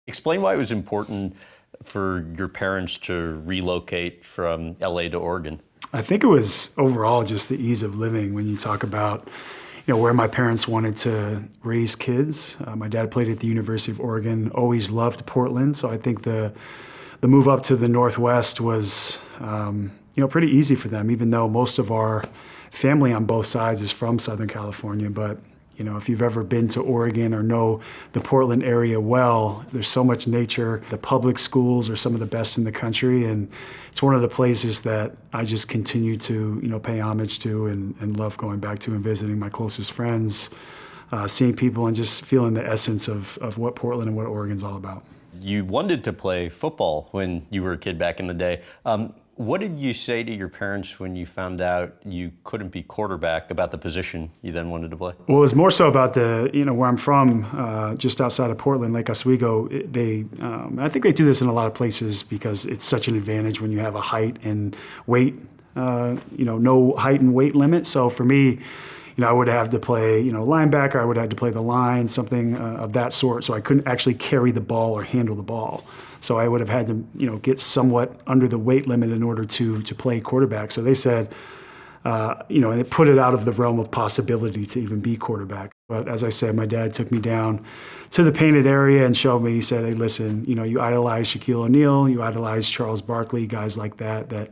Explain why it was important for your parents to relocate from LA to Oregon. I think it was overall just the ease of living when you talk about where my parents wanted to raise kids. My dad played at the University of Oregon, always loved Portland, so I think the move up to the Northwest was pretty easy for them, even though most of our family on both sides is from Southern California. But if you've ever been to Oregon or know the Portland area well, there's so much nature. The public schools are some of the best in the country, and it's one of the places that I just continue to pay homage to and love going back to and visiting my closest friends, seeing people and just feeling the essence of what Portland and what Oregon's all about. You wanted to play football when you were a kid back in the day. What did you say to your parents when you found out you couldn't be quarterback about the position you then wanted to play? Well, it was more so about where I'm from, just outside of Portland, Lake Oswego. I think they do this in a lot of places because it's such an advantage when you have a height and weight, no height and weight limit. So for me, I would have to play, linebacker. I would have to play the line, something of that sort. So I couldn't actually carry the ball or handle the ball. So I would have had to, get somewhat under the weight limit in order to play quarterback. So they said, and it put it out of the realm of possibility to even be quarterback. But as I said, my dad took me down to the painted area and showed me. He said, "Hey, listen, you idolize Shaquille O'Neal, you idolize Charles Barkley, guys like that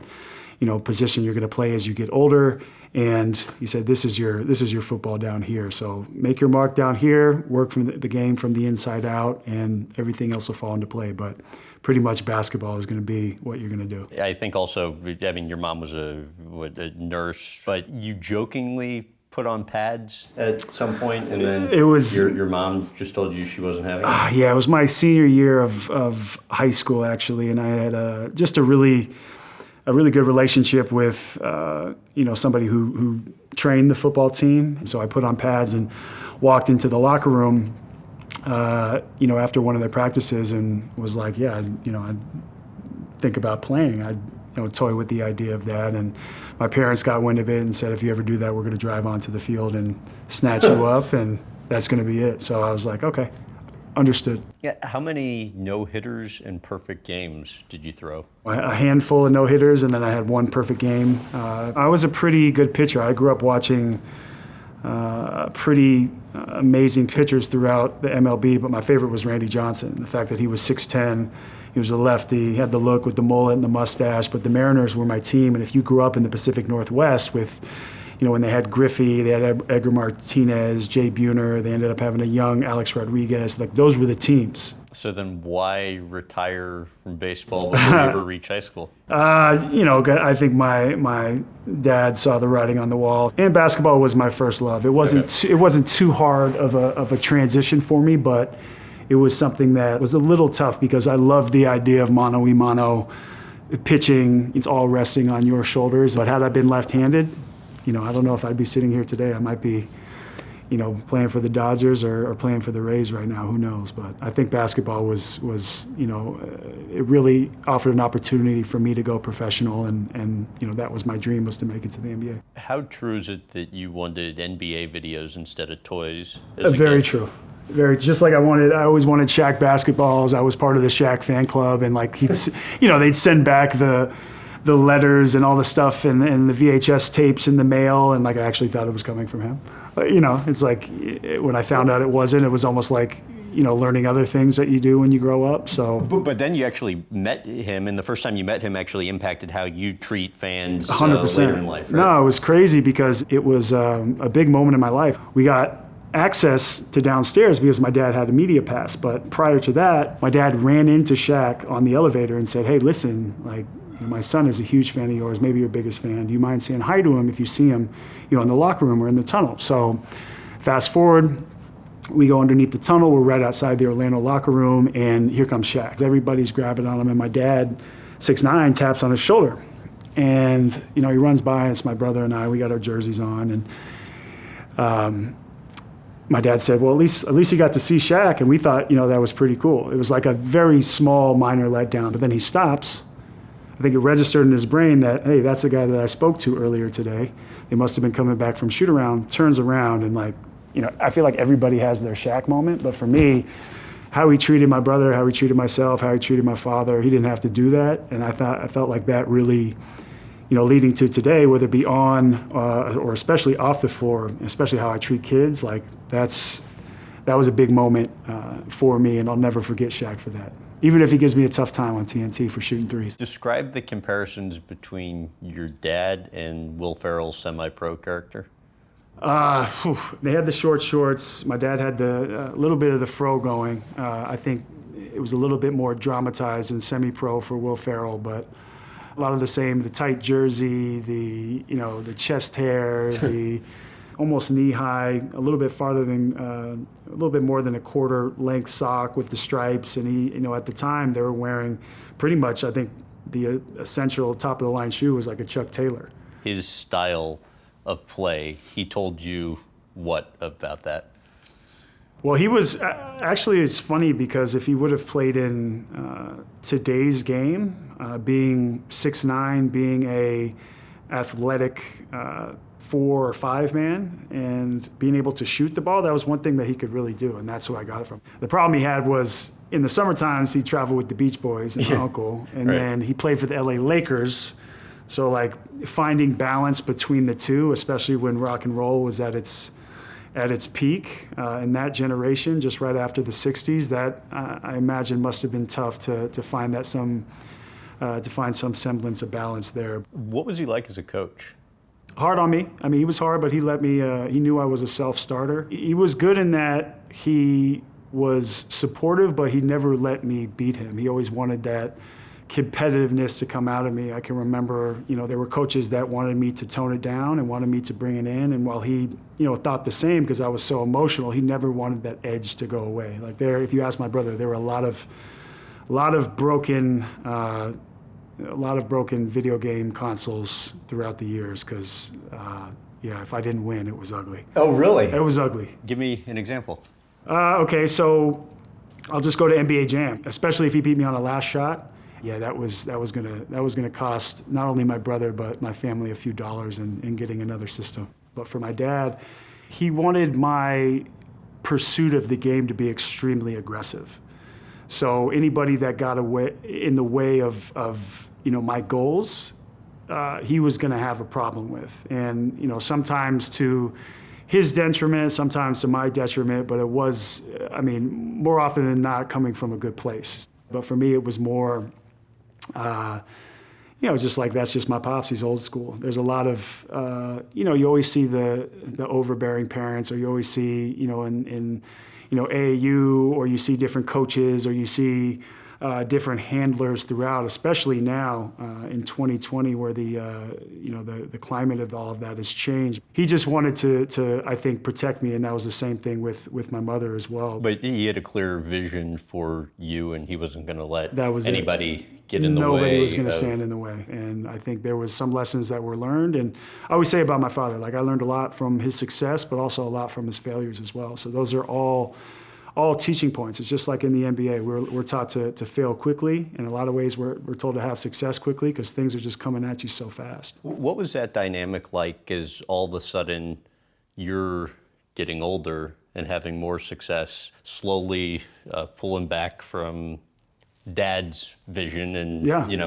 position you're going to play as you get older." And he said, this is your football down here. So make your mark down here, work from the game from the inside out, and everything else will fall into play. But pretty much basketball is going to be what you're going to do. I think also, your mom was a nurse, but you jokingly put on pads at some point, and then it was your mom just told you she wasn't having it? Yeah, it was my senior year of high school, actually, and I had just a really good relationship with somebody who trained the football team. So I put on pads and walked into the locker room after one of their practices and was like, I'd think about playing. I'd toy with the idea of that. And my parents got wind of it and said, if you ever do that, we're going to drive onto the field and snatch you up, and that's going to be it. So I was like, okay. Understood. Yeah. How many no-hitters and perfect games did you throw? A handful of no-hitters, and then I had one perfect game. I was a pretty good pitcher. I grew up watching pretty amazing pitchers throughout the MLB, but my favorite was Randy Johnson. The fact that he was 6'10", he was a lefty, he had the look with the mullet and the mustache, but the Mariners were my team, and if you grew up in the Pacific Northwest with when they had Griffey, they had Edgar Martinez, Jay Buhner, they ended up having a young Alex Rodriguez. Those were the teams. So then why retire from baseball before you ever reach high school? I think my dad saw the writing on the wall, and basketball was my first love. It wasn't too hard of a transition for me, but it was something that was a little tough because I loved the idea of mano-a-mano pitching. It's all resting on your shoulders. But had I been left-handed, I don't know if I'd be sitting here today. I might be, playing for the Dodgers or playing for the Rays right now. Who knows? But I think basketball was it really offered an opportunity for me to go professional, and that was my dream, was to make it to the NBA. How true is it that you wanted NBA videos instead of toys? Very true. Just like I always wanted Shaq basketballs. I was part of the Shaq fan club, and they'd send back the letters and all the stuff and the VHS tapes in the mail, and I actually thought it was coming from him. It's like when I found out it wasn't, it was almost like learning other things that you do when you grow up. So, but then you actually met him, and the first time you met him actually impacted how you treat fans 100%. Later in life. Right? No, it was crazy because it was a big moment in my life. We got access to downstairs because my dad had a media pass, but prior to that, my dad ran into Shaq on the elevator and said, "Hey, listen, my son is a huge fan of yours, maybe your biggest fan. Do you mind saying hi to him if you see him, in the locker room or in the tunnel?" So fast forward, we go underneath the tunnel. We're right outside the Orlando locker room, and here comes Shaq. Everybody's grabbing on him, and my dad, 6'9", taps on his shoulder. And, he runs by, and it's my brother and I. We got our jerseys on, and my dad said, "Well, at least you got to see Shaq," and we thought, that was pretty cool. It was like a very small, minor letdown, but then he stops. I think it registered in his brain that, hey, that's the guy that I spoke to earlier today. They must have been coming back from shoot-around, turns around, and I feel like everybody has their Shaq moment, but for me, how he treated my brother, how he treated myself, how he treated my father. He didn't have to do that, and I felt like that really, leading to today, whether it be on or especially off the floor, especially how I treat kids, like that was a big moment for me, and I'll never forget Shaq for that. Even if he gives me a tough time on TNT for shooting threes. Describe the comparisons between your dad and Will Ferrell's semi-pro character. They had the short shorts. My dad had the little bit of the fro going. I think it was a little bit more dramatized and semi-pro for Will Ferrell, but a lot of the same. The tight jersey, the chest hair, the almost knee high, a little bit farther than a little bit more than a quarter length sock with the stripes. And he, at the time they were wearing pretty much, I think the essential top of the line shoe was like a Chuck Taylor. His style of play, he told you what about that? Well, he was actually, it's funny because if he would have played in today's game, being 6'9", being a athletic 4 or 5 man, and being able to shoot the ball, that was one thing that he could really do, and that's who I got it from. The problem he had was in the summer times he traveled with the Beach Boys and my uncle, and then he played for the LA Lakers. So like finding balance between the two, especially when rock and roll was at its peak in that generation, just right after the '60s, that I imagine must have been tough to find some semblance of balance there. What was he like as a coach? Hard on me. I mean, he was hard, but he let me. He knew I was a self-starter. He was good in that he was supportive, but he never let me beat him. He always wanted that competitiveness to come out of me. I can remember, there were coaches that wanted me to tone it down and wanted me to bring it in. And while he, thought the same because I was so emotional, he never wanted that edge to go away. Like if you ask my brother, there were a lot of broken video game consoles throughout the years because, if I didn't win, it was ugly. Oh, really? It was ugly. Give me an example. Okay, so I'll just go to NBA Jam, especially if he beat me on a last shot. Yeah, that was gonna cost not only my brother but my family a few dollars in getting another system. But for my dad, he wanted my pursuit of the game to be extremely aggressive. So anybody that got in the way of my goals, he was gonna have a problem with. And sometimes to his detriment, sometimes to my detriment, but it was, more often than not coming from a good place. But for me, it was more, just like that's just my pops. He's old school. There's a lot of, you always see the overbearing parents, or you always see, in AAU, or you see different coaches, or you see different handlers throughout, especially now in 2020, where the climate of all of that has changed. He just wanted to I think, protect me, and that was the same thing with my mother as well. But he had a clear vision for you, and he wasn't going to let anybody get in the way. Nobody was going to stand in the way. And I think there was some lessons that were learned. And I always say about my father, like I learned a lot from his success, but also a lot from his failures as well. So those are all teaching points. It's just like in the NBA. We're taught to fail quickly. In a lot of ways, we're told to have success quickly because things are just coming at you so fast. What was that dynamic like as all of a sudden you're getting older and having more success, slowly pulling back from Dad's vision and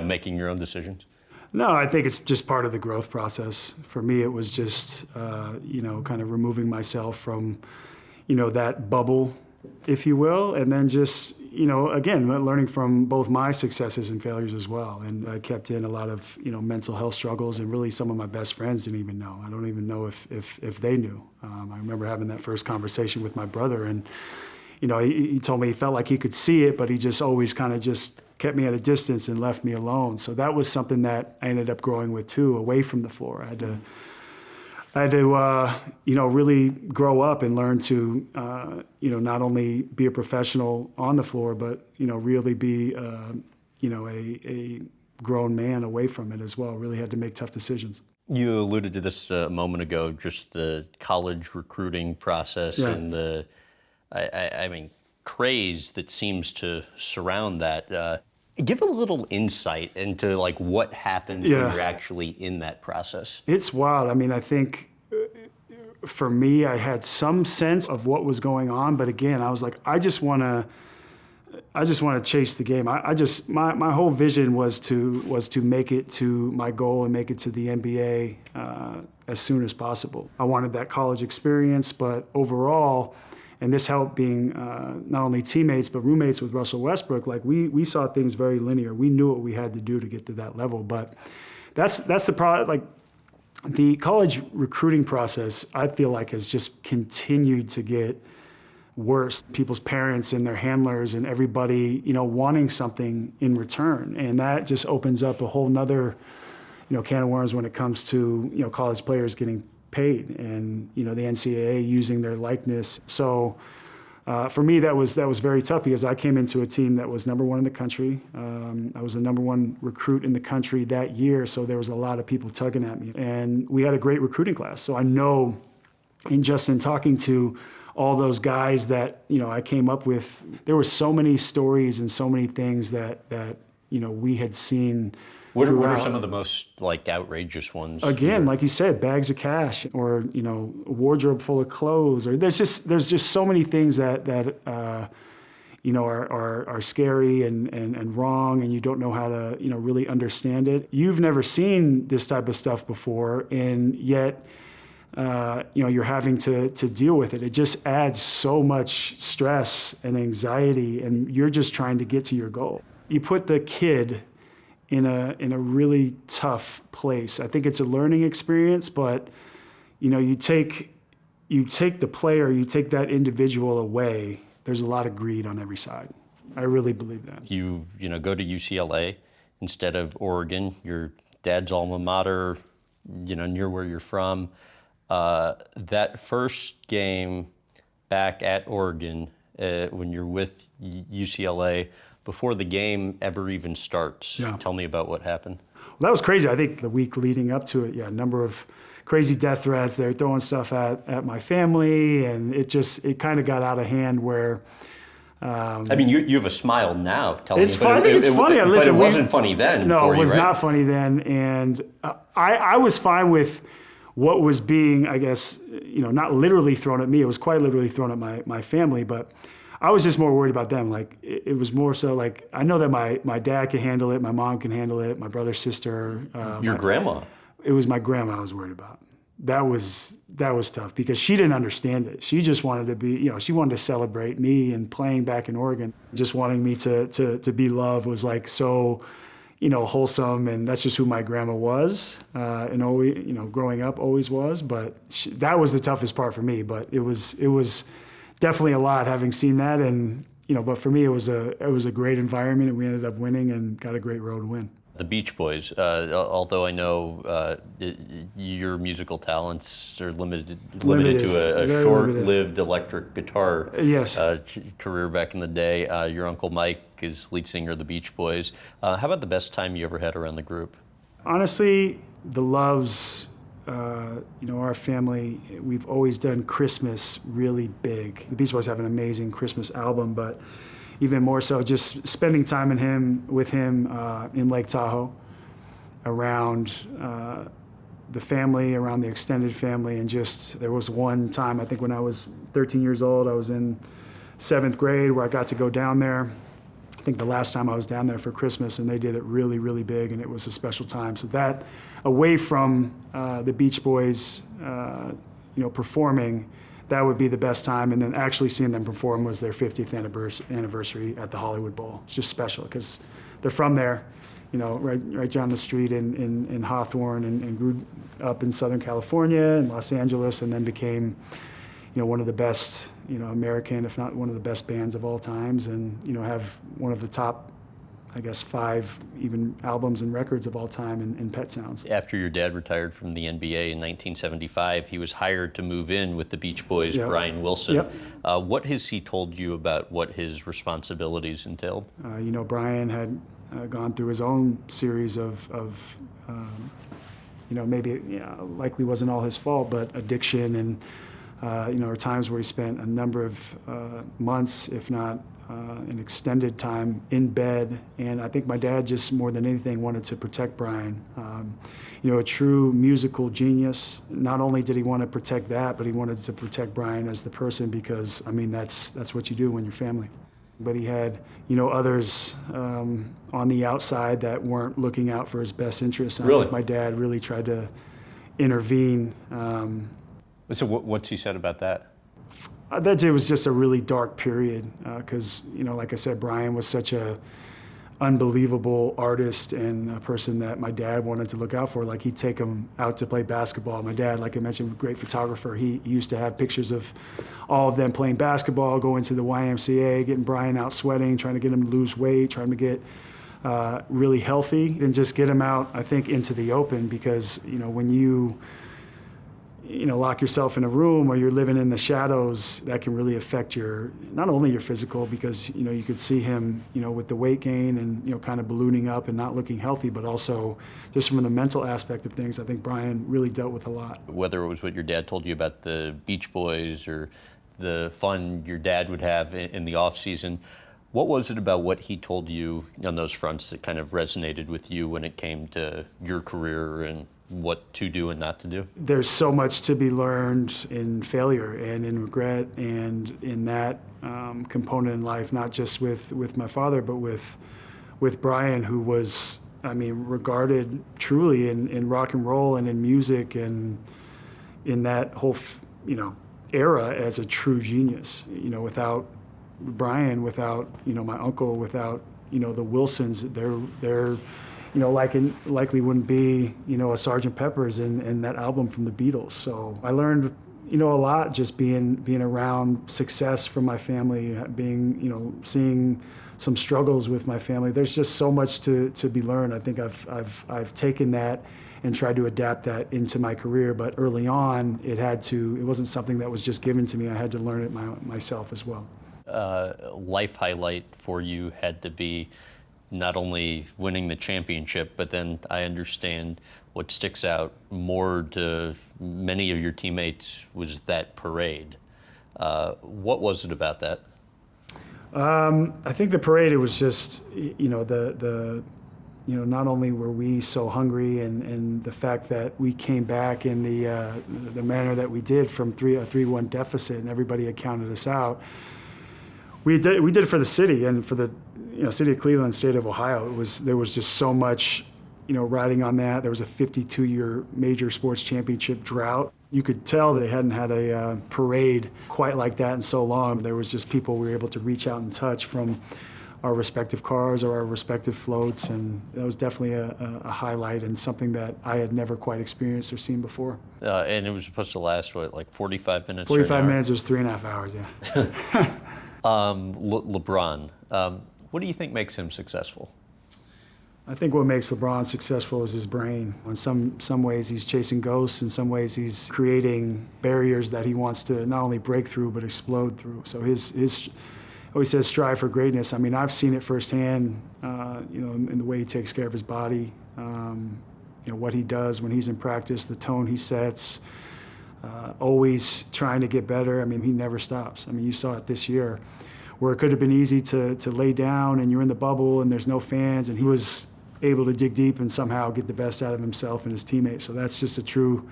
making your own decisions? No, I think it's just part of the growth process. For me, it was just kind of removing myself from that bubble, if you will, and then just, again, learning from both my successes and failures as well. And I kept in a lot of, mental health struggles, and really some of my best friends didn't even know. I don't even know if they knew. I remember having that first conversation with my brother, and, he told me he felt like he could see it, but he just always kind of just kept me at a distance and left me alone. So that was something that I ended up growing with too, away from the floor. I had to really grow up and learn to, not only be a professional on the floor, but, really be, a grown man away from it as well. Really had to make tough decisions. You alluded to this a moment ago, just the college recruiting process and the, craze that seems to surround that. Give a little insight into what happens when you're actually in that process. It's wild. I think for me, I had some sense of what was going on, but again, I was like, I just want to I just want to chase the game. My whole vision was to make it to my goal and make it to the NBA as soon as possible. I wanted that college experience, but overall, and this helped being not only teammates but roommates with Russell Westbrook. Like we saw things very linear. We knew what we had to do to get to that level. But that's the problem. Like the college recruiting process, I feel like has just continued to get worse. People's parents and their handlers and everybody, wanting something in return, and that just opens up a whole nother, can of worms when it comes to college players getting paid and the NCAA using their likeness. So for me, that was very tough because I came into a team that was number one in the country. I was the number one recruit in the country that year, so there was a lot of people tugging at me, and we had a great recruiting class. So I know, in talking to all those guys that I came up with, there were so many stories and so many things that we had seen. What are some of the most outrageous ones? Again, like you said, bags of cash, or a wardrobe full of clothes, or there's just so many things that are scary and wrong, and you don't know how to really understand it. You've never seen this type of stuff before, and yet you're having to deal with it. It just adds so much stress and anxiety, and you're just trying to get to your goal. You put the kid in a really tough place. I think it's a learning experience, but you take the player, you take that individual away, there's a lot of greed on every side. I really believe that. You go to UCLA instead of Oregon, your dad's alma mater, near where you're from. That first game back at Oregon, when you're with UCLA, before the game ever even starts, Tell me about what happened. Well, that was crazy. I think the week leading up to it, a number of crazy death threats. They're throwing stuff at my family, and it kind of got out of hand where... you have a smile now telling me. Funny. It's funny. But it wasn't funny then. No, it was right? not funny then. And I was fine with what was being, I guess, not literally thrown at me. It was quite literally thrown at my family, but I was just more worried about them. Like it was more so like, I know that my dad can handle it, my mom can handle it, my brother, sister. Your grandma. It was my grandma I was worried about. That was tough because she didn't understand it. She just wanted to be, she wanted to celebrate me and playing back in Oregon. Just wanting me to be loved was like so, wholesome, and that's just who my grandma was, and always, growing up always was. But that was the toughest part for me. But it was definitely a lot having seen that, and but for me it was a great environment, and we ended up winning and got a great road win. The Beach Boys, although I know your musical talents are limited to a short-lived electric guitar career back in the day. Your Uncle Mike is lead singer of the Beach Boys. How about the best time you ever had around the group? Honestly, the Loves, our family, we've always done Christmas really big. The Beach Boys have an amazing Christmas album, but even more so, just spending time with him in Lake Tahoe, around the family, around the extended family, and just there was one time, I think when I was 13 years old, I was in 7th grade, where I got to go down there. I think the last time I was down there for Christmas, and they did it really, really big, and it was a special time. So that, away from the Beach Boys, performing, that would be the best time. And then actually seeing them perform was their 50th anniversary at the Hollywood Bowl. It's just special because they're from there, right down the street in Hawthorne, and grew up in Southern California and Los Angeles, and then became, one of the best, American, if not one of the best bands of all times, and, have one of the top, I guess, 5 even albums and records of all time in Pet Sounds. After your dad retired from the NBA in 1975, he was hired to move in with the Beach Boys, Brian Wilson. Yep. What has he told you about what his responsibilities entailed? Brian had gone through his own series of maybe likely wasn't all his fault, but addiction, and or times where he spent a number of months, if not an extended time, in bed. And I think my dad just more than anything wanted to protect Brian. A true musical genius. Not only did he want to protect that, but he wanted to protect Brian as the person, because that's what you do when you're family. but he had, others on the outside that weren't looking out for his best interests. And I Really? think my dad really tried to intervene. So what's he said about that? That day was just a really dark period because, like I said, Brian was such a unbelievable artist and a person that my dad wanted to look out for. Like, he'd take him out to play basketball. My dad, like I mentioned, was a great photographer. He used to have pictures of all of them playing basketball, going to the YMCA, getting Brian out sweating, trying to get him to lose weight, trying to get really healthy, and just get him out, I think, into the open. Because, when you lock yourself in a room or you're living in the shadows, that can really affect not only your physical, because, you could see him, with the weight gain and, kind of ballooning up and not looking healthy, but also just from the mental aspect of things, I think Brian really dealt with a lot. Whether it was what your dad told you about the Beach Boys or the fun your dad would have in the off season, what was it about what he told you on those fronts that kind of resonated with you when it came to your career and what to do and not to do? There's so much to be learned in failure and in regret and in that component in life, not just with my father, but with Brian, who was, regarded truly in rock and roll and in music and in that whole, era as a true genius. Without Brian, without, my uncle, without, the Wilsons, they're likely wouldn't be, a Sgt. Pepper's in that album from the Beatles. So I learned, a lot just being around success from my family, seeing some struggles with my family. There's just so much to be learned. I think I've taken that and tried to adapt that into my career. But early on, it wasn't something that was just given to me. I had to learn it myself as well. Life highlight for you had to be not only winning the championship, but then I understand what sticks out more to many of your teammates was that parade. What was it about that? I think the parade, it was just, not only were we so hungry and the fact that we came back in the manner that we did from a 3-1 deficit and everybody had counted us out. We did it for the city and for the city of Cleveland, state of Ohio. There was just so much, riding on that. There was a 52-year major sports championship drought. You could tell they hadn't had a parade quite like that in so long. There was just people we were able to reach out and touch from our respective cars or our respective floats, and that was definitely a highlight and something that I had never quite experienced or seen before. And it was supposed to last, like 45 minutes? 45 minutes, it was 3.5 hours, yeah. LeBron, what do you think makes him successful? I think what makes LeBron successful is his brain. In some ways, he's chasing ghosts. In some ways, he's creating barriers that he wants to not only break through, but explode through. So his always says strive for greatness. I've seen it firsthand, in the way he takes care of his body, what he does when he's in practice, the tone he sets, always trying to get better. He never stops. You saw it this year, where it could have been easy to lay down and you're in the bubble and there's no fans, and he was able to dig deep and somehow get the best out of himself and his teammates. So that's just a true,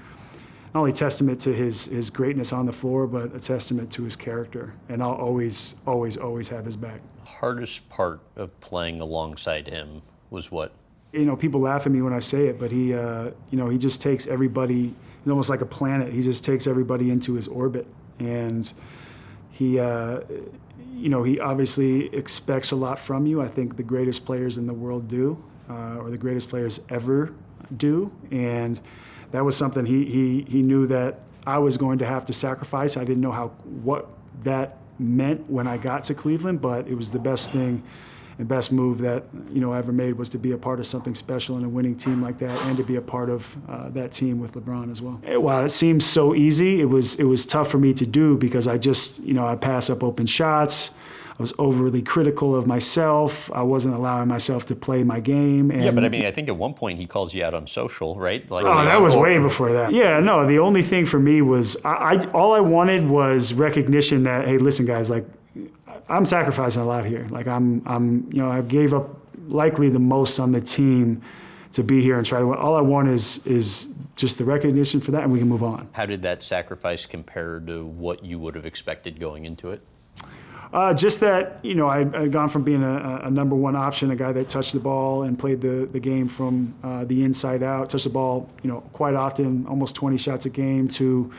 not only testament to his greatness on the floor, but a testament to his character. And I'll always have his back. Hardest part of playing alongside him was what? People laugh at me when I say it, but he just takes everybody, he's almost like a planet. He just takes everybody into his orbit. And he obviously expects a lot from you. I think the greatest players in the world do, or the greatest players ever do. And that was something he knew that I was going to have to sacrifice. I didn't know what that meant when I got to Cleveland, but it was the best thing and best move that I ever made, was to be a part of something special in a winning team like that, and to be a part of that team with LeBron as well. While it seems so easy, it was tough for me to do, because I just I pass up open shots. I was overly critical of myself. I wasn't allowing myself to play my game. And, yeah, but I think at one point he calls you out on social, right? Like, that was way before that. Yeah, no, the only thing for me was all I wanted was recognition that, hey, listen, guys, like, I'm sacrificing a lot here. Like, I gave up likely the most on the team to be here and try to win. All I want is just the recognition for that, and we can move on. How did that sacrifice compare to what you would have expected going into it? Just that, I'd gone from being a number one option, a guy that touched the ball and played the game from the inside out, touched the ball, quite often, almost 20 shots a game, to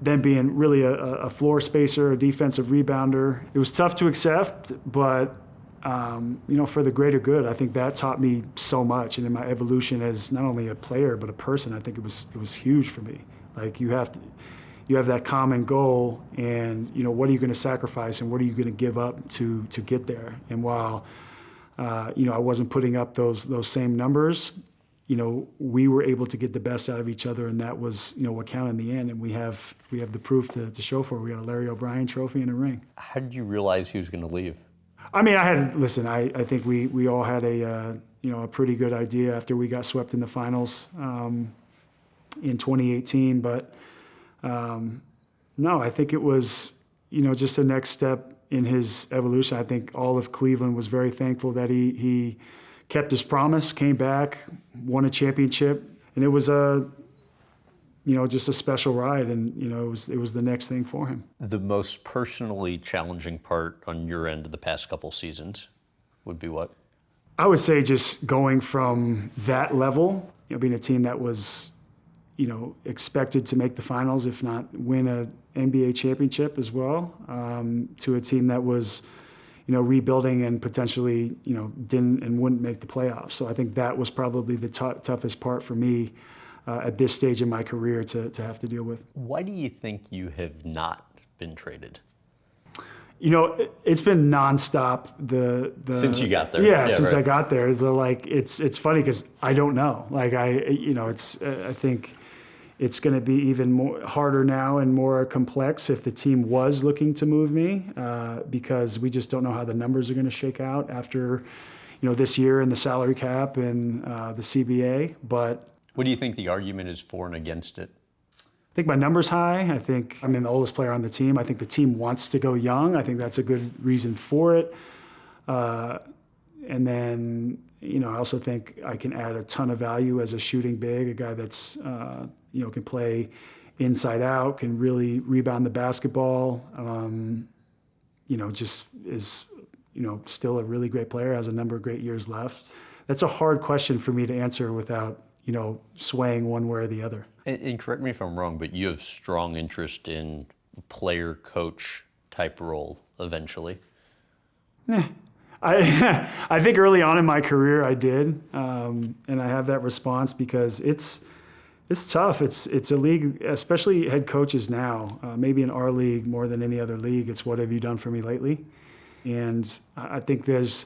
then being really a floor spacer, a defensive rebounder. It was tough to accept, but, for the greater good, I think that taught me so much. And in my evolution as not only a player, but a person, I think it was huge for me. Like, you have that common goal, and what are you going to sacrifice, and what are you going to give up to get there? And while I wasn't putting up those same numbers, we were able to get the best out of each other, and that was what counted in the end. And we have the proof to show for it. We got a Larry O'Brien trophy and a ring. How did you realize he was going to leave? I mean, I think we all had a pretty good idea after we got swept in the finals in 2018, but. No, I think it was, just the next step in his evolution. I think all of Cleveland was very thankful that he kept his promise, came back, won a championship, and it was just a special ride, and it was the next thing for him. The most personally challenging part on your end of the past couple seasons would be what? I would say just going from that level, being a team that was expected to make the finals, if not win a NBA championship as well, to a team that was, rebuilding and potentially, didn't and wouldn't make the playoffs. So I think that was probably the toughest part for me at this stage in my career to have to deal with. Why do you think you have not been traded? It's been nonstop. Since you got there. Yeah, since right. I got there. So it's funny because I don't know. I think it's going to be even more harder now and more complex if the team was looking to move me, because we just don't know how the numbers are going to shake out after, this year and the salary cap and the CBA. But what do you think the argument is for and against it? I think my number's high. I think I'm the oldest player on the team. I think the team wants to go young. I think that's a good reason for it. And then, I also think I can add a ton of value as a shooting big, a guy that's, can play inside out, can really rebound the basketball, just is, still a really great player, has a number of great years left. That's a hard question for me to answer without, swaying one way or the other. And correct me if I'm wrong, but you have strong interest in player-coach type role eventually. I think early on in my career I did, and I have that response because it's tough. It's a league, especially head coaches now, maybe in our league more than any other league. It's what have you done for me lately? And I think there's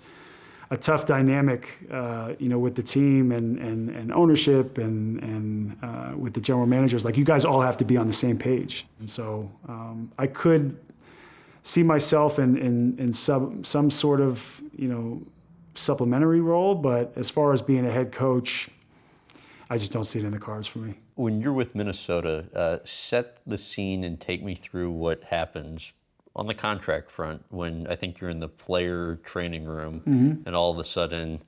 a tough dynamic, with the team and ownership and with the general managers. Like, you guys all have to be on the same page. And so I could see myself in some sort of, supplementary role, but as far as being a head coach, I just don't see it in the cards for me. When you're with Minnesota, set the scene and take me through what happens on the contract front when I think you're in the player training room, mm-hmm. and all of a sudden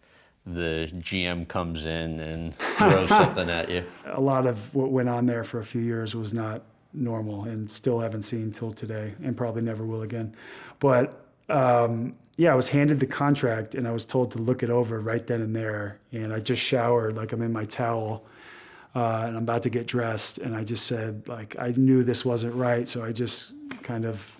the GM comes in and throws something at you. A lot of what went on there for a few years was not normal, and still haven't seen till today, and probably never will again. But I was handed the contract, and I was told to look it over right then and there. And I just showered, like I'm in my towel, and I'm about to get dressed, and I just said, I knew this wasn't right, so I just kind of,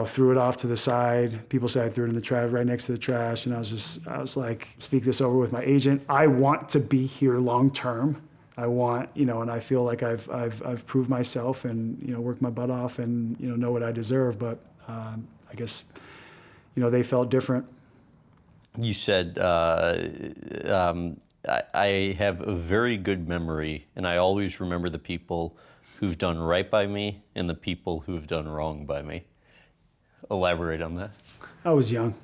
threw it off to the side. People say I threw it in the trash, right next to the trash, and I was like, speak this over with my agent. I want to be here long term. I want, and I feel like I've proved myself and, worked my butt off and, know what I deserve. But I guess, they felt different. You said, I have a very good memory, and I always remember the people who've done right by me and the people who've done wrong by me. Elaborate on that. I was young.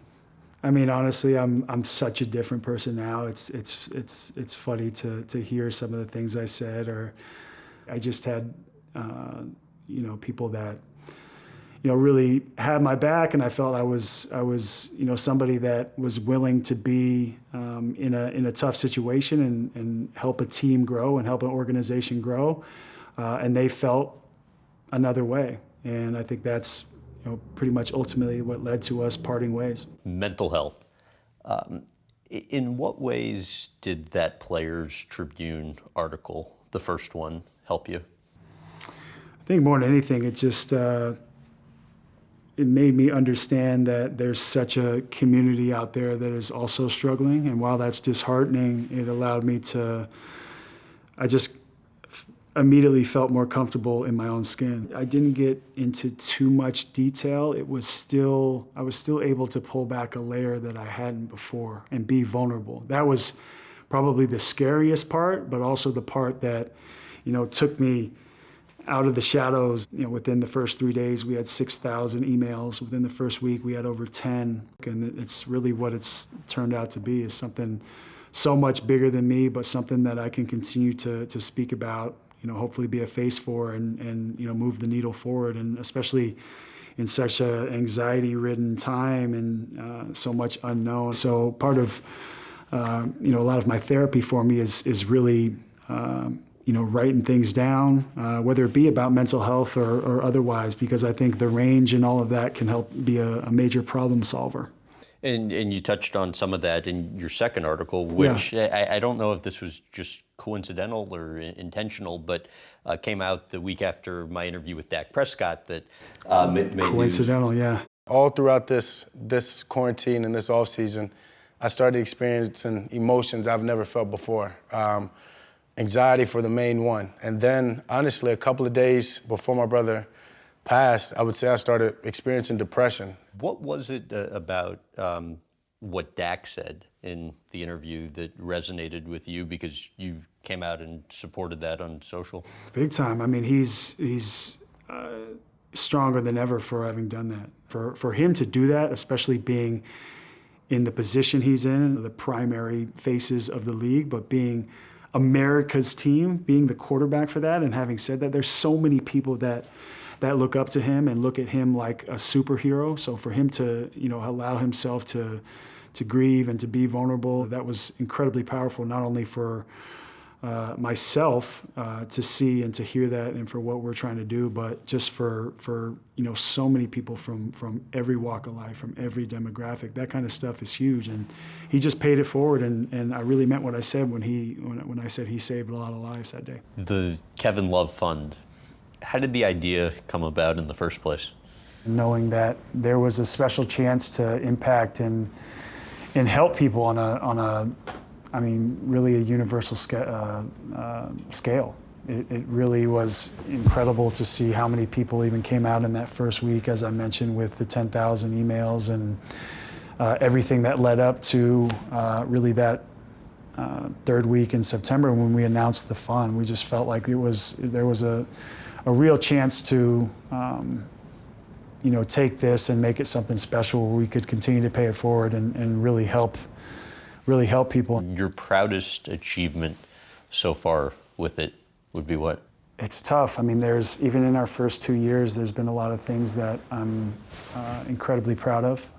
I mean, honestly, I'm such a different person now. It's funny to hear some of the things I said, or I just had people that really had my back, and I felt I was somebody that was willing to be in a tough situation and help a team grow and help an organization grow, and they felt another way, and I think that's pretty much ultimately what led to us parting ways. Mental health. In what ways did that Players Tribune article, the first one, help you? I think more than anything, it just it made me understand that there's such a community out there that is also struggling. And while that's disheartening, it allowed me to, I just immediately felt more comfortable in my own skin. I didn't get into too much detail. I was still able to pull back a layer that I hadn't before and be vulnerable. That was probably the scariest part, but also the part that, took me out of the shadows. Within the first 3 days, we had 6,000 emails. Within the first week, we had over 10. And it's really what it's turned out to be, is something so much bigger than me, but something that I can continue to speak about, hopefully be a face for and move the needle forward. And especially in such a anxiety-ridden time and so much unknown. So part of, a lot of my therapy for me is really, writing things down, whether it be about mental health or otherwise, because I think the range and all of that can help be a major problem solver. And you touched on some of that in your second article, which I don't know if this was just coincidental or intentional, but came out the week after my interview with Dak Prescott that made coincidental, news. Yeah. All throughout this quarantine and this off season, I started experiencing emotions I've never felt before. Anxiety for the main one. And then, honestly, a couple of days before my brother passed, I would say I started experiencing depression. What was it about what Dak said in the interview that resonated with you, because you came out and supported that on social? Big time. I mean, he's stronger than ever for having done that. For him to do that, especially being in the position he's in, the primary faces of the league, but being America's team, being the quarterback for that, and having said that, there's so many people that look up to him and look at him like a superhero. So for him to, allow himself to grieve and to be vulnerable, that was incredibly powerful, not only for myself to see and to hear that and for what we're trying to do, but just for so many people from every walk of life, from every demographic. That kind of stuff is huge, and he just paid it forward, and I really meant what I said when I said he saved a lot of lives that day. The Kevin Love Fund, how did the idea come about in the first place? Knowing that there was a special chance to impact and help people on a really a universal scale. It really was incredible to see how many people even came out in that first week, as I mentioned, with the 10,000 emails and everything that led up to really that third week in September when we announced the fund. We just felt like there was a real chance to take this and make it something special where we could continue to pay it forward and really help people. Your proudest achievement so far with it would be what? It's tough. I mean, there's, even in our first 2 years, there's been a lot of things that I'm incredibly proud of.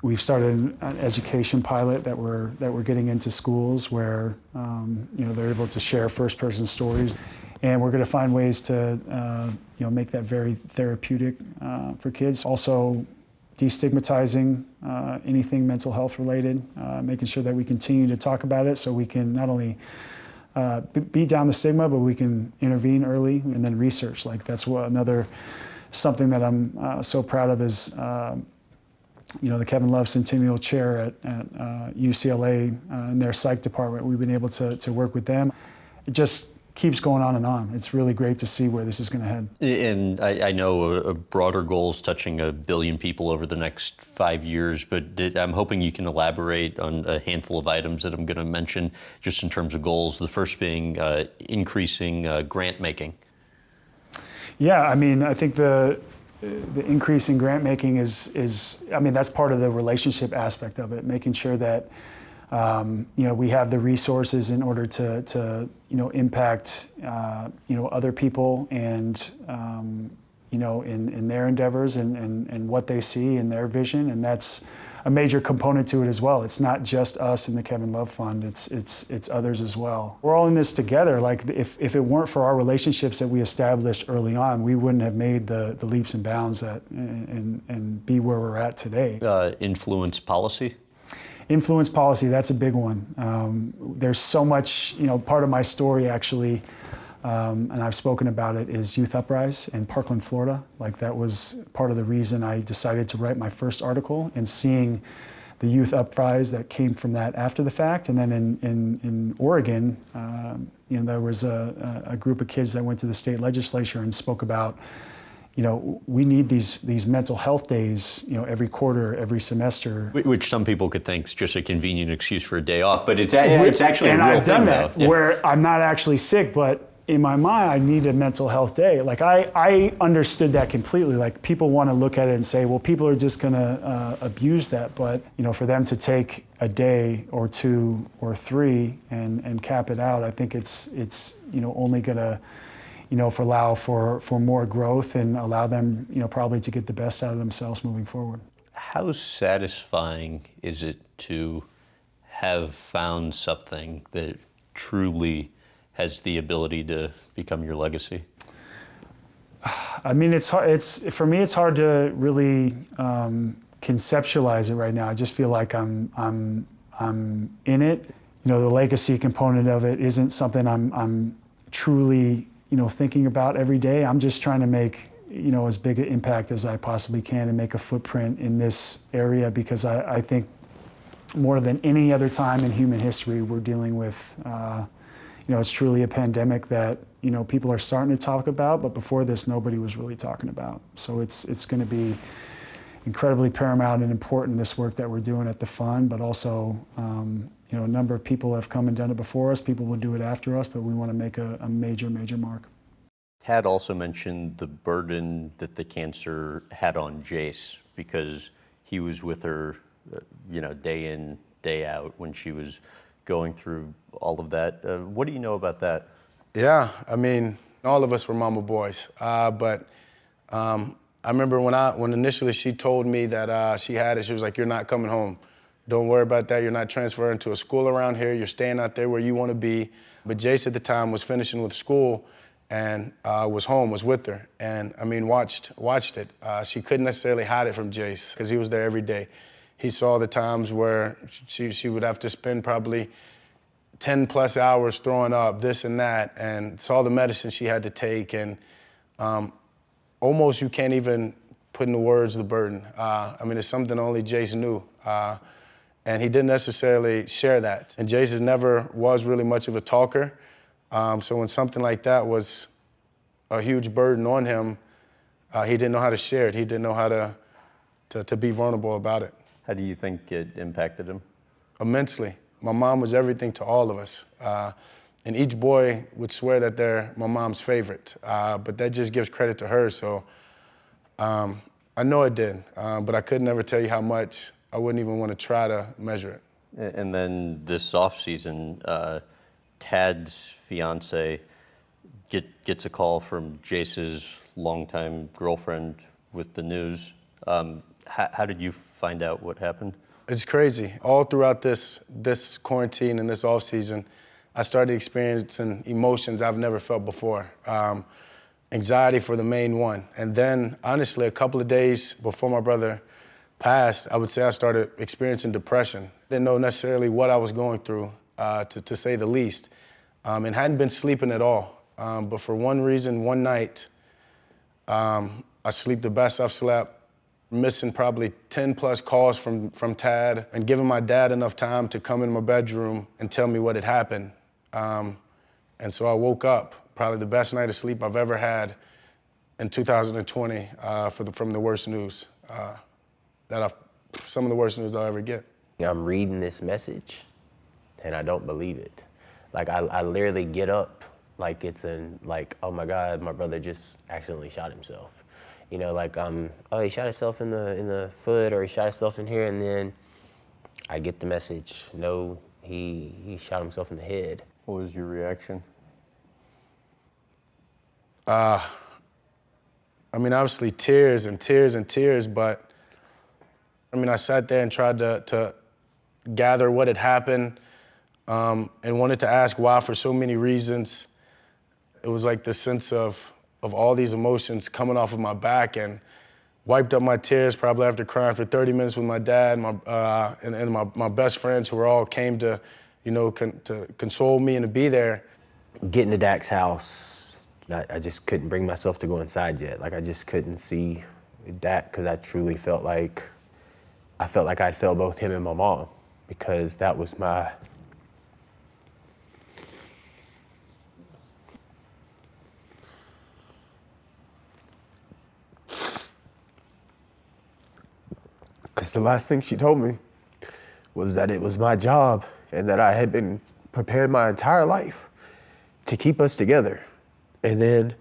We've started an education pilot that we're getting into schools where they're able to share first-person stories, and we're going to find ways to make that very therapeutic for kids. Also, destigmatizing anything mental health related, making sure that we continue to talk about it so we can not only beat down the stigma, but we can intervene early and then research. Like, that's something that I'm so proud of is the Kevin Love Centennial Chair at UCLA in their psych department. We've been able to work with them. It just keeps going on and on. It's really great to see where this is going to head. And I know a broader goal is touching 1 billion people over the next 5 years, but I'm hoping you can elaborate on a handful of items that I'm going to mention just in terms of goals. The first being increasing grant making. Yeah, I mean, I think the increase in grant making is that's part of the relationship aspect of it, making sure that we have the resources in order to impact other people and in their endeavors and what they see in their vision, and that's a major component to it as well. It's not just us in the Kevin Love Fund, it's others as well. We're all in this together. Like if it weren't for our relationships that we established early on, we wouldn't have made the leaps and bounds and be where we're at today. Influence policy? Influence policy, that's a big one. There's so much, part of my story actually, and I've spoken about it, is Youth Uprise in Parkland, Florida. Like that was part of the reason I decided to write my first article, and seeing the Youth Uprise that came from that after the fact. And then in Oregon, there was a group of kids that went to the state legislature and spoke about, we need these mental health days, every quarter, every semester. Which some people could think is just a convenient excuse for a day off, but it's actually a real thing. And I've done that, though. Yeah. where I'm not actually sick, but in my mind, I need a mental health day. Like I understood that completely. Like people want to look at it and say, well, people are just going to abuse that. But for them to take a day or two or three and cap it out, I think it's only going to allow for more growth and allow them probably to get the best out of themselves moving forward. How satisfying is it to have found something that truly has the ability to become your legacy? I mean, it's hard. For me, it's hard to really conceptualize it right now. I just feel like I'm in it. The legacy component of it isn't something I'm truly thinking about every day. I'm just trying to make as big an impact as I possibly can and make a footprint in this area, because I think more than any other time in human history, we're dealing with it's truly a pandemic that people are starting to talk about, but before this, nobody was really talking about. So it's going to be incredibly paramount and important, this work that we're doing at the fund, but also a number of people have come and done it before us. People will do it after us, but we want to make a major mark. Tad also mentioned the burden that the cancer had on Jace, because he was with her, day in, day out when she was going through all of that. What do you know about that? Yeah, I mean, all of us were mama boys, but I remember when initially she told me that she had it, she was like, "You're not coming home. Don't worry about that. You're not transferring to a school around here. You're staying out there where you want to be." But Jace at the time was finishing with school and was home, was with her, and I mean, watched it. She couldn't necessarily hide it from Jace because he was there every day. He saw the times where she would have to spend probably 10 plus hours throwing up, this and that, and saw the medicine she had to take, and almost you can't even put into words the burden. I mean, it's something only Jace knew, and he didn't necessarily share that. And Jace never was really much of a talker, so when something like that was a huge burden on him, he didn't know how to share it. He didn't know how to be vulnerable about it. How do you think it impacted him? Immensely. My mom was everything to all of us. And each boy would swear that they're my mom's favorite, but that just gives credit to her. So I know it did, but I could never tell you how much. I wouldn't even want to try to measure it. And then this off season, Tad's fiance gets a call from Jace's longtime girlfriend with the news. How did you find out what happened? It's crazy. All throughout this quarantine and this off season, I started experiencing emotions I've never felt before. Anxiety for the main one. And then, honestly, a couple of days before my brother passed, I would say I started experiencing depression. Didn't know necessarily what I was going through, to say the least, and hadn't been sleeping at all. But for one reason, one night, I sleep the best I've slept, missing probably 10 plus calls from Tad, and giving my dad enough time to come in my bedroom and tell me what had happened. And so I woke up, probably the best night of sleep I've ever had in 2020 from the worst news, some of the worst news I'll ever get. I'm reading this message and I don't believe it. Like I literally get up like it's oh my God, my brother just accidentally shot himself. Oh, he shot himself in the foot, or he shot himself in here, and then I get the message, no, he shot himself in the head. What was your reaction? I mean, obviously tears and tears and tears, but I mean, I sat there and tried to gather what had happened, and wanted to ask why for so many reasons. It was like this sense of all these emotions coming off of my back, and wiped up my tears probably after crying for 30 minutes with my dad and my best friends who were all came to, to console me and to be there. Getting to Dak's house, I just couldn't bring myself to go inside yet. Like I just couldn't see Dak because I truly felt like I'd failed both him and my mom because that was my. Because the last thing she told me was that it was my job and that I had been prepared my entire life to keep us together. And then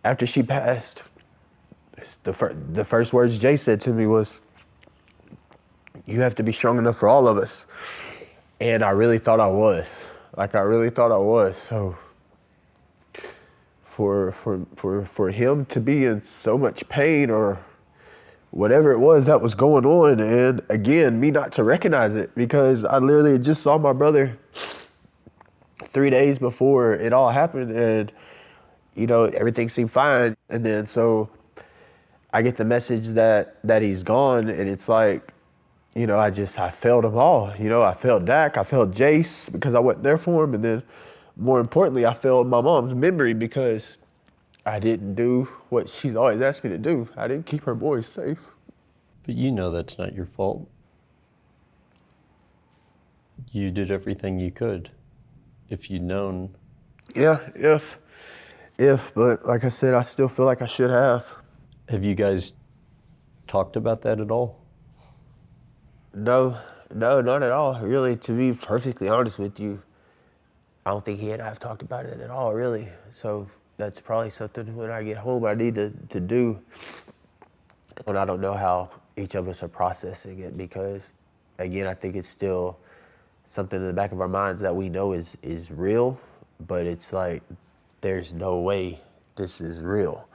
after she passed, the first words Jay said to me was, "You have to be strong enough for all of us." And I really thought I was. Like I really thought I was. So for him to be in so much pain or whatever it was that was going on, and again, me not to recognize it because I literally just saw my brother 3 days before it all happened, and everything seemed fine. And then so I get the message that he's gone, and it's like, I failed them all. I failed Dak, I failed Jace because I wasn't there for him, and then more importantly, I failed my mom's memory because I didn't do what she's always asked me to do. I didn't keep her boys safe. But you know that's not your fault. You did everything you could. If you'd known. Yeah, but like I said, I still feel like I should have. Have you guys talked about that at all? No, not at all. Really, to be perfectly honest with you, I don't think he and I have talked about it at all, really. So that's probably something when I get home I need to do. And I don't know how each of us are processing it because, again, I think it's still something in the back of our minds that we know is real, but it's like there's no way this is real.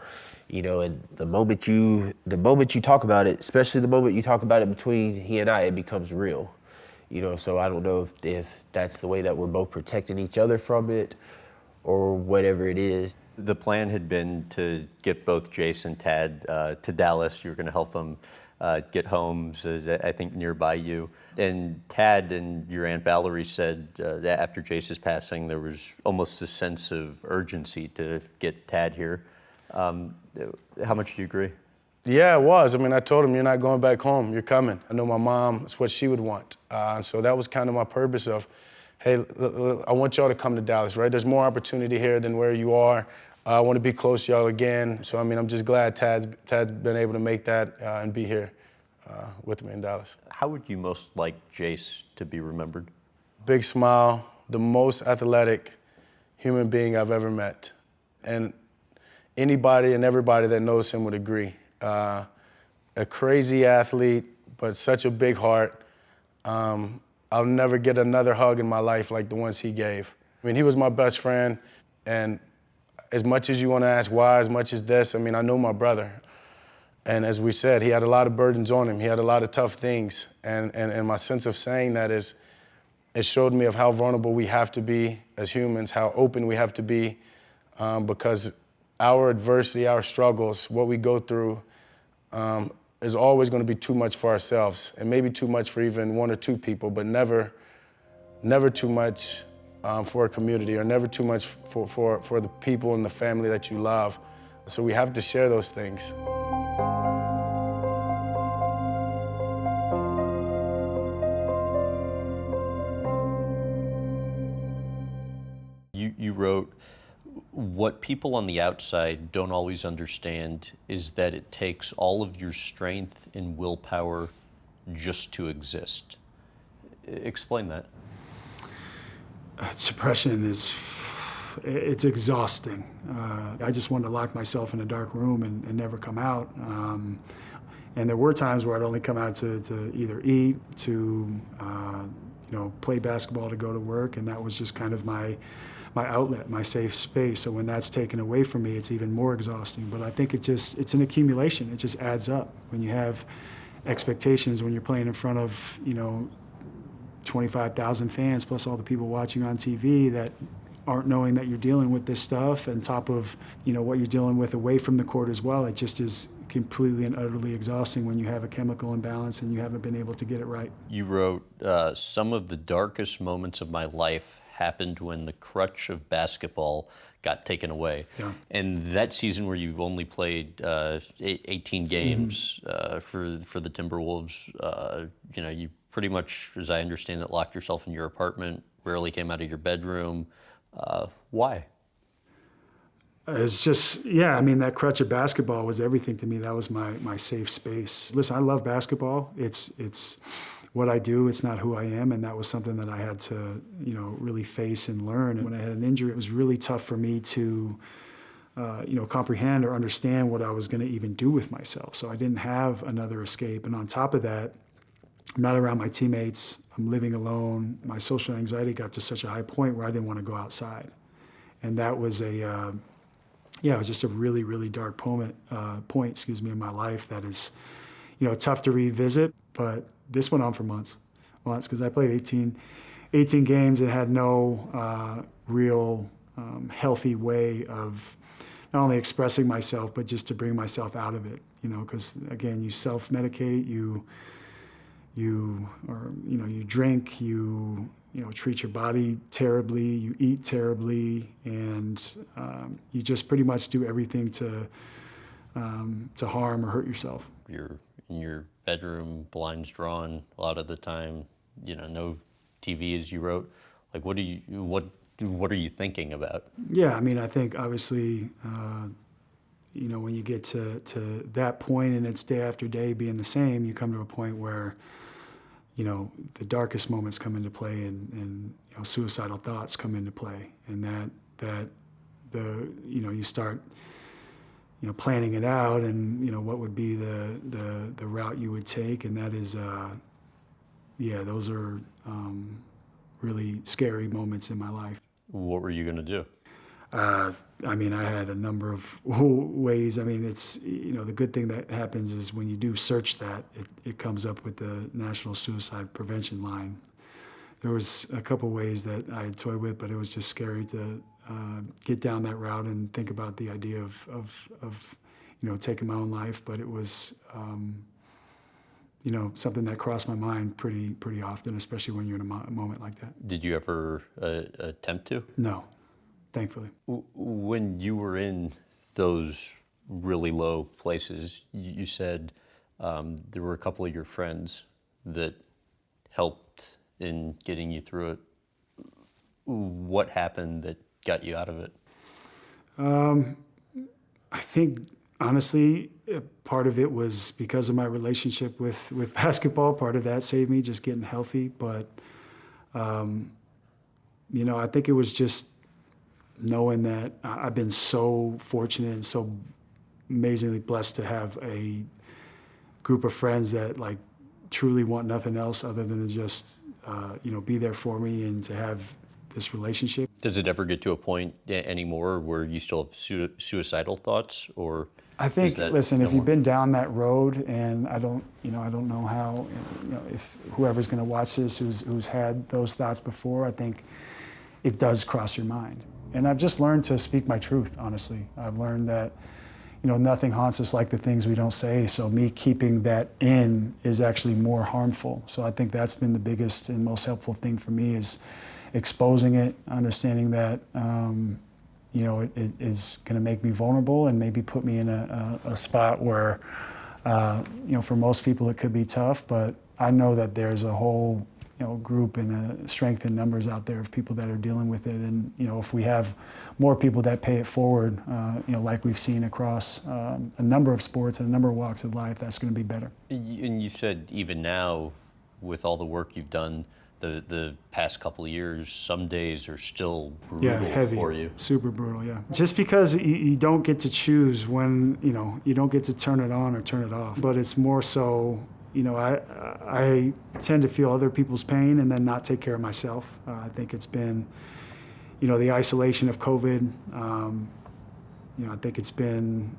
And the moment you talk about it, especially the moment you talk about it between he and I, it becomes real. So I don't know if that's the way that we're both protecting each other from it or whatever it is. The plan had been to get both Jace and Tad to Dallas. You were going to help them get homes, I think, nearby you. And Tad and your Aunt Valerie said that after Jace's passing, there was almost a sense of urgency to get Tad here. How much do you agree? Yeah, it was. I mean, I told him, you're not going back home. You're coming. I know my mom, it's what she would want. So that was kind of my purpose of, hey, I want y'all to come to Dallas, right? There's more opportunity here than where you are. I want to be close to y'all again. So, I mean, I'm just glad Tad's been able to make that and be here with me in Dallas. How would you most like Jace to be remembered? Big smile, the most athletic human being I've ever met. And anybody and everybody that knows him would agree. A crazy athlete, but such a big heart. I'll never get another hug in my life like the ones he gave. I mean, he was my best friend, and as much as you want to ask why, as much as this, I mean, I know my brother. And as we said, he had a lot of burdens on him. He had a lot of tough things. And my sense of saying that is, it showed me of how vulnerable we have to be as humans, how open we have to be, because our adversity, our struggles, what we go through, is always going to be too much for ourselves, and maybe too much for even one or two people, but never too much for a community, or never too much for the people and the family that you love. So we have to share those things. You wrote, what people on the outside don't always understand is that it takes all of your strength and willpower just to exist. Explain that. Suppression it's exhausting. I just wanted to lock myself in a dark room and never come out. And there were times where I'd only come out to either eat, to play basketball to go to work, and that was just kind of my outlet, my safe space. So when that's taken away from me, it's even more exhausting. But I think it's an accumulation. It just adds up. When you have expectations, when you're playing in front of 25,000 fans plus all the people watching on TV that aren't knowing that you're dealing with this stuff, on top of what you're dealing with away from the court as well, it just is completely and utterly exhausting when you have a chemical imbalance and you haven't been able to get it right. You wrote, some of the darkest moments of my life happened when the crutch of basketball got taken away. Yeah. And that season where you only played 18 games for the Timberwolves, you pretty much, as I understand it, locked yourself in your apartment, rarely came out of your bedroom. Why? It's just, that crutch of basketball was everything to me. That was my safe space. Listen, I love basketball. It's what I do. It's not who I am, and that was something that I had to, really face and learn. And when I had an injury, it was really tough for me to, comprehend or understand what I was going to even do with myself. So I didn't have another escape. And on top of that, I'm not around my teammates. I'm living alone. My social anxiety got to such a high point where I didn't want to go outside. And that was it was just a really, really dark point, in my life that is, tough to revisit. But this went on for months, because I played 18 games and had no real healthy way of not only expressing myself, but just to bring myself out of it, because again, you self-medicate, you drink, you treat your body terribly, you eat terribly, and you just pretty much do everything to harm or hurt yourself. You're in your bedroom, blinds drawn a lot of the time, no TV, as you wrote. Like, what are you thinking about? Yeah, I think obviously, when you get to that point and it's day after day being the same, you come to a point where the darkest moments come into play, and suicidal thoughts come into play, and that you start planning it out, and what would be the route you would take, and that is those are really scary moments in my life. What were you going to do? I had a number of ways. It's, the good thing that happens is when you do search that, it comes up with the National Suicide Prevention Line. There was a couple ways that I had toyed with, but it was just scary to get down that route and think about the idea of taking my own life. But it was, something that crossed my mind pretty often, especially when you're in a moment like that. Did you ever attempt to? No. Thankfully. When you were in those really low places, you said there were a couple of your friends that helped in getting you through it. What happened that got you out of it? I think, honestly, part of it was because of my relationship with basketball. Part of that saved me, just getting healthy. But, I think it was just knowing that I've been so fortunate and so amazingly blessed to have a group of friends that truly want nothing else other than to just be there for me and to have this relationship. Does it ever get to a point anymore where you still have suicidal thoughts, or? I think, listen, if you've been down that road, and I don't know how, if whoever's going to watch this who's had those thoughts before, I think it does cross your mind. And I've just learned to speak my truth, honestly. I've learned that, nothing haunts us like the things we don't say. So me keeping that in is actually more harmful. So I think that's been the biggest and most helpful thing for me, is exposing it, understanding that, it is going to make me vulnerable and maybe put me in a spot where, for most people it could be tough. But I know that there's a whole group and a strength in numbers out there of people that are dealing with it. And, if we have more people that pay it forward, like we've seen across a number of sports and a number of walks of life, that's going to be better. And you said even now, with all the work you've done the past couple of years, some days are still brutal heavy, for you. Super brutal, yeah. Just because you don't get to choose when, you don't get to turn it on or turn it off. But it's more so, I tend to feel other people's pain and then not take care of myself. I think it's been, the isolation of COVID. I think it's been,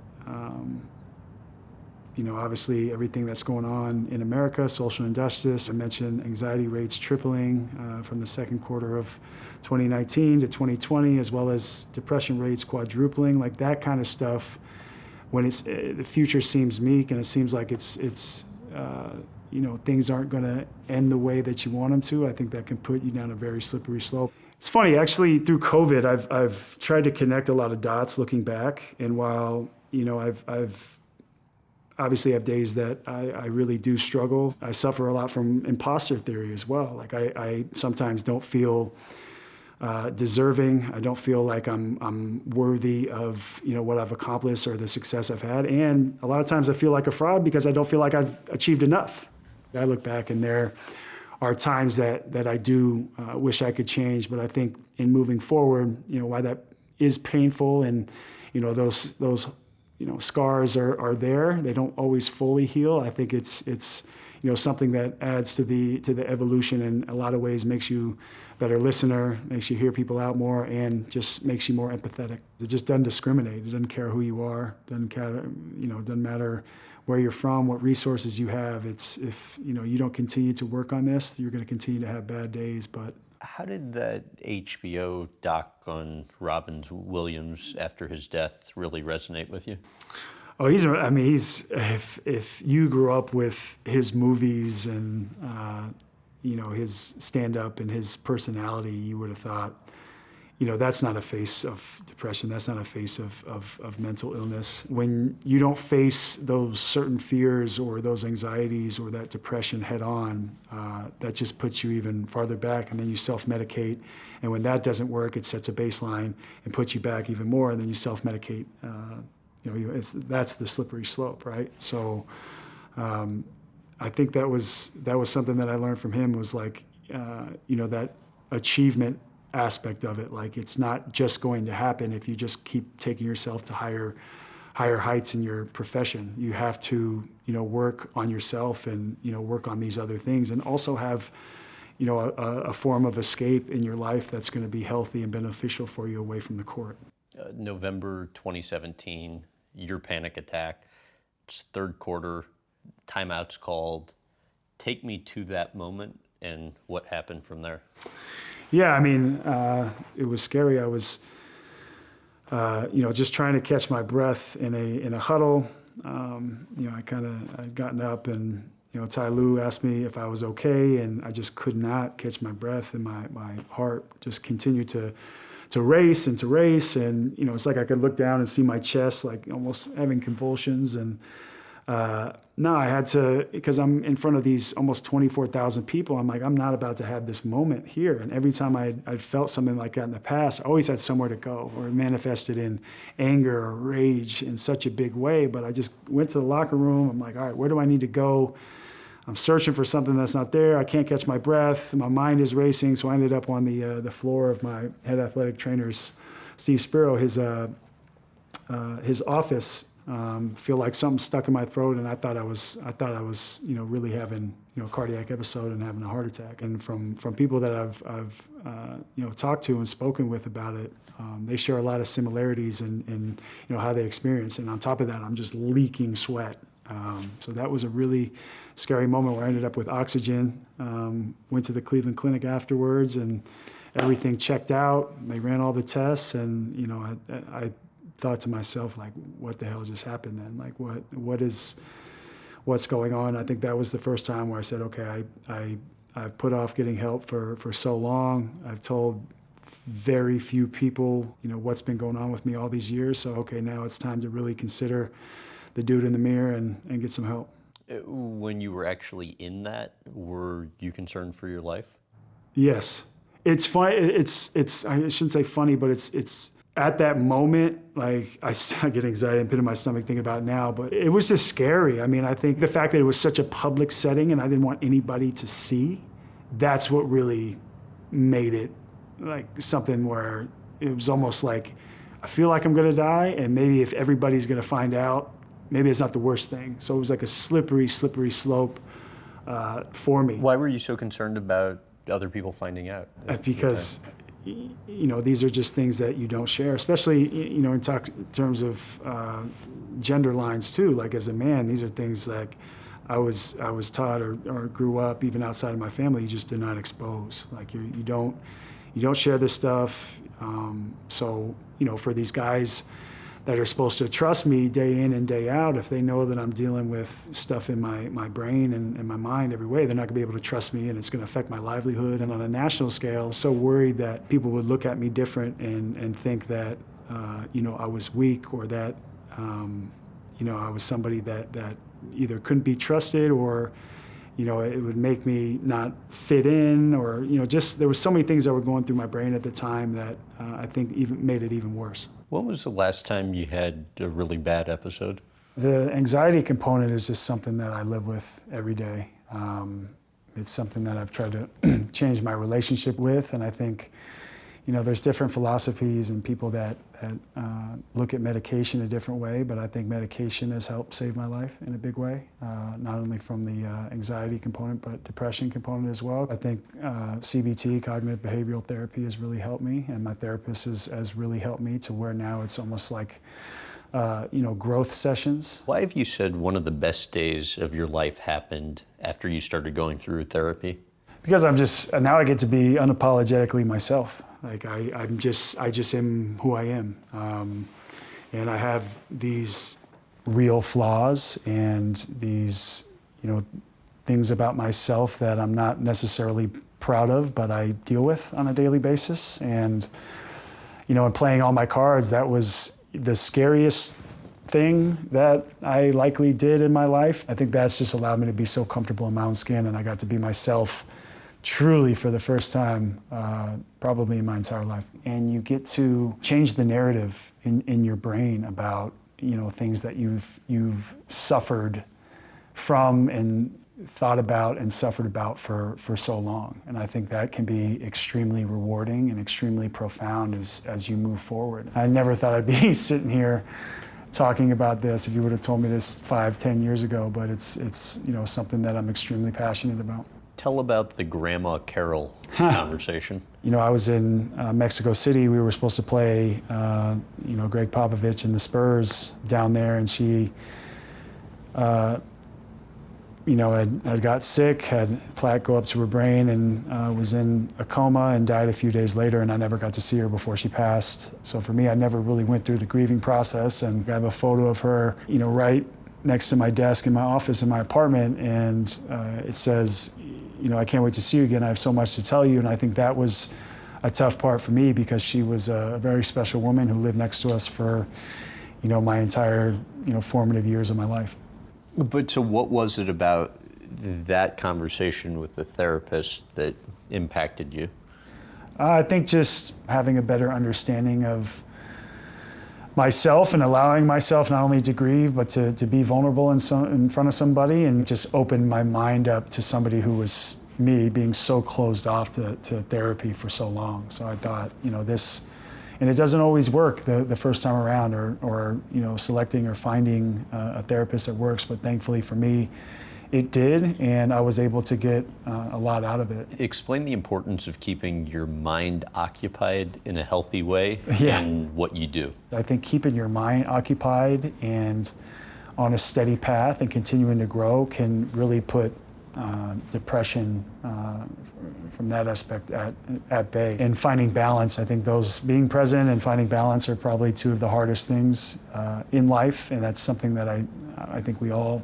obviously everything that's going on in America, social injustice. I mentioned anxiety rates tripling from the second quarter of 2019 to 2020, as well as depression rates quadrupling, like that kind of stuff. When the future seems meek and it seems like it's things aren't going to end the way that you want them to, I think that can put you down a very slippery slope. It's funny, actually, through COVID, I've tried to connect a lot of dots looking back, and while I've obviously have days that I really do struggle. I suffer a lot from imposter theory as well. Like I sometimes don't feel deserving. I don't feel like I'm worthy of what I've accomplished or the success I've had. And a lot of times I feel like a fraud because I don't feel like I've achieved enough. I look back and there are times that I do wish I could change, but I think in moving forward, why that is painful and those scars are there. They don't always fully heal. I think it's something that adds to the evolution in a lot of ways, makes you a better listener, makes you hear people out more, and just makes you more empathetic. It just doesn't discriminate. It doesn't care who you are. Doesn't care, doesn't matter where you're from, what resources you have. It's if you don't continue to work on this, you're going to continue to have bad days. But how did that HBO doc on Robin Williams after his death really resonate with you? Oh, he's if you grew up with his movies and his stand-up and his personality, you would have thought, that's not a face of depression. That's not a face of mental illness. When you don't face those certain fears or those anxieties or that depression head on, that just puts you even farther back, and then you self-medicate. And when that doesn't work, it sets a baseline and puts you back even more, and then you self-medicate. That's the slippery slope, right? So I think that was something that I learned from him, was like, that achievement aspect of it. Like, it's not just going to happen if you just keep taking yourself to higher heights in your profession. You have to, work on yourself and, work on these other things, and also have, a form of escape in your life that's going to be healthy and beneficial for you away from the court. November 2017, your panic attack, it's third quarter, timeouts called. Take me to that moment and what happened from there. Yeah, it was scary. I was, just trying to catch my breath in a huddle. I'd gotten up and, Ty Lue asked me if I was okay, and I just could not catch my breath, and my heart just continued to race and to race. And, it's like I could look down and see my chest, like almost having convulsions. And no, I had to, because I'm in front of these almost 24,000 people, I'm like, I'm not about to have this moment here. And every time I'd felt something like that in the past, I always had somewhere to go, or it manifested in anger or rage in such a big way. But I just went to the locker room. I'm like, all right, where do I need to go? I'm searching for something that's not there. I can't catch my breath. My mind is racing. So I ended up on the floor of my head athletic trainer's, Steve Spiro, his office. Feel like something stuck in my throat, and I thought I was, really having, a cardiac episode and having a heart attack. And from people that I've talked to and spoken with about it, they share a lot of similarities in how they experience. And on top of that, I'm just leaking sweat. So that was a really scary moment where I ended up with oxygen. Went to the Cleveland Clinic afterwards, and everything checked out. They ran all the tests, and I thought to myself, like, what the hell just happened then? Like, what's going on? I think that was the first time where I said, okay, I've put off getting help for so long. I've told very few people, what's been going on with me all these years. So, okay, now it's time to really consider the dude in the mirror and get some help. When you were actually in that, were you concerned for your life? Yes. It's funny. It's I shouldn't say funny, but it's at that moment, like, I get anxiety and pit in my stomach thinking about it now, but it was just scary. I think the fact that it was such a public setting and I didn't want anybody to see, that's what really made it like something where it was almost like, I feel like I'm gonna die, and maybe if everybody's gonna find out, maybe it's not the worst thing. So it was like a slippery slope for me. Why were you so concerned about other people finding out? Because these are just things that you don't share, especially in terms of gender lines too. Like as a man, these are things like I was taught or grew up even outside of my family. You just did not expose. Like you don't share this stuff. So for these guys that are supposed to trust me day in and day out, if they know that I'm dealing with stuff in my brain and my mind every way, they're not gonna be able to trust me, and it's gonna affect my livelihood. And on a national scale, I'm so worried that people would look at me different and think that, I was weak, or that, I was somebody that either couldn't be trusted, or, it would make me not fit in, or, just there was so many things that were going through my brain at the time that I think even made it even worse. When was the last time you had a really bad episode? The anxiety component is just something that I live with every day. It's something that I've tried to change my relationship with, and I think, there's different philosophies and people that look at medication a different way, but I think medication has helped save my life in a big way, not only from the anxiety component, but depression component as well. I think CBT, cognitive behavioral therapy, has really helped me, and my therapist has really helped me to where now it's almost like, growth sessions. Why have you said one of the best days of your life happened after you started going through therapy? Because now I get to be unapologetically myself. Like I just am who I am. And I have these real flaws and these, things about myself that I'm not necessarily proud of, but I deal with on a daily basis. And, in playing all my cards, that was the scariest thing that I likely did in my life. I think that's just allowed me to be so comfortable in my own skin, and I got to be myself truly for the first time, probably in my entire life. And you get to change the narrative in your brain about, things that you've suffered from and thought about and suffered about for so long. And I think that can be extremely rewarding and extremely profound as you move forward. I never thought I'd be sitting here talking about this if you would have told me this 5-10 years ago, but it's something that I'm extremely passionate about. Tell about the Grandma Carol conversation. I was in Mexico City. We were supposed to play, Greg Popovich and the Spurs down there, and she, had got sick, had plaque go up to her brain, and was in a coma and died a few days later, and I never got to see her before she passed. So for me, I never really went through the grieving process, and I have a photo of her, right next to my desk in my office in my apartment, and it says, I can't wait to see you again. I have so much to tell you. And I think that was a tough part for me, because she was a very special woman who lived next to us for, my entire, formative years of my life. But so what was it about that conversation with the therapist that impacted you? I think just having a better understanding of myself and allowing myself not only to grieve, but to be vulnerable in front of somebody, and just opened my mind up to somebody who was me, being so closed off to therapy for so long. So I thought, this, and it doesn't always work the first time around, or selecting or finding a therapist that works, but thankfully for me, it did, and I was able to get a lot out of it. Explain the importance of keeping your mind occupied in a healthy way in what you do. I think keeping your mind occupied and on a steady path and continuing to grow can really put depression from that aspect at bay. And finding balance, I think those being present and finding balance are probably two of the hardest things in life, and that's something that I think we all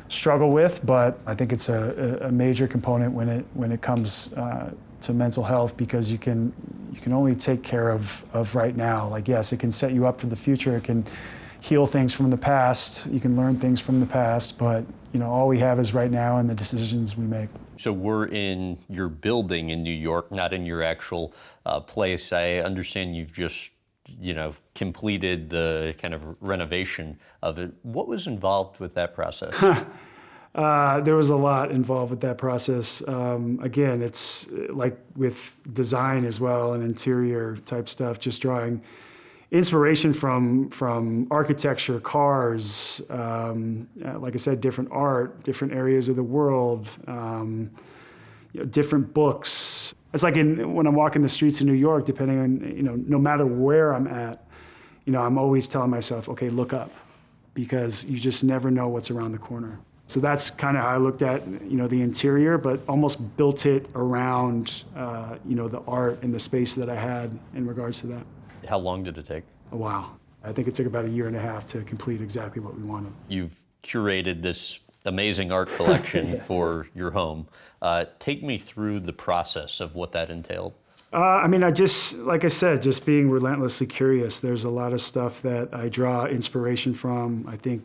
struggle with, but I think it's a major component when it comes to mental health, because you can only take care of right now. Like, yes, it can set you up for the future, it can heal things from the past, you can learn things from the past, but all we have is right now and the decisions we make. So we're in your building in New York, not in your actual place. I understand you've just completed the kind of renovation of it. What was involved with that process? There was a lot involved with that process. Again, it's like with design as well and interior type stuff, just drawing inspiration from architecture, cars, like I said, different art, different areas of the world, different books. It's like when I'm walking the streets of New York, depending on, no matter where I'm at, I'm always telling myself, okay, look up, because you just never know what's around the corner. So that's kind of how I looked at, the interior, but almost built it around, the art and the space that I had in regards to that. How long did it take? A while. I think it took about 1.5 years to complete exactly what we wanted. You've curated this amazing art collection for your home. Take me through the process of what that entailed. Like I said, just being relentlessly curious. There's a lot of stuff that I draw inspiration from. I think,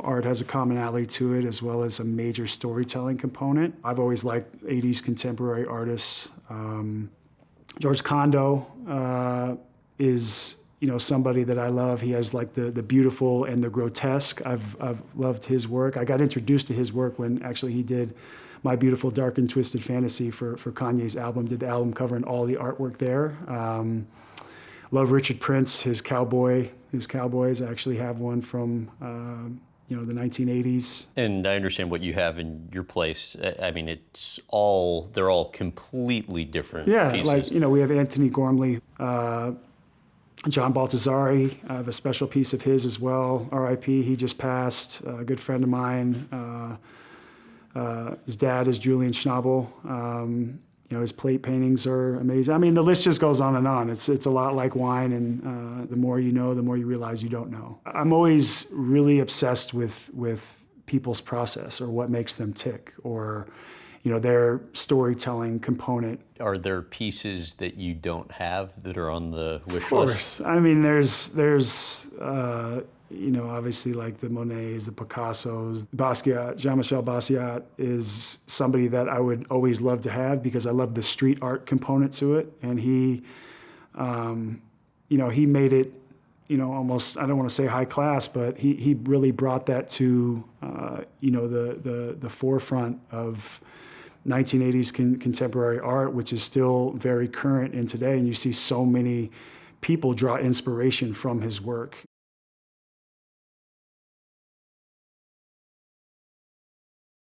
art has a commonality to it, as well as a major storytelling component. I've always liked 80s contemporary artists. George Condo is, somebody that I love. He has like the beautiful and the grotesque. I've loved his work. I got introduced to his work when actually he did My Beautiful Dark and Twisted Fantasy for Kanye's album, did the album cover and all the artwork there. Love Richard Prince, his Cowboys. I actually have one from, the 1980s. And I understand what you have in your place. I mean, they're all completely different pieces. Like, we have Anthony Gormley, John Baltazari, a special piece of his as well, R.I.P., he just passed, a good friend of mine. His dad is Julian Schnabel. His plate paintings are amazing. I mean, the list just goes on and on. It's a lot like wine, and the more you know, the more you realize you don't know. I'm always really obsessed with people's process, or what makes them tick, or their storytelling component. Are there pieces that you don't have that are on the wish list? Of course. I mean, there's obviously like the Monets, the Picassos. Basquiat, Jean-Michel Basquiat is somebody that I would always love to have, because I love the street art component to it. And he made it, almost, I don't want to say high class, but he really brought that to, the forefront of 1980s contemporary art, which is still very current in today. And you see so many people draw inspiration from his work.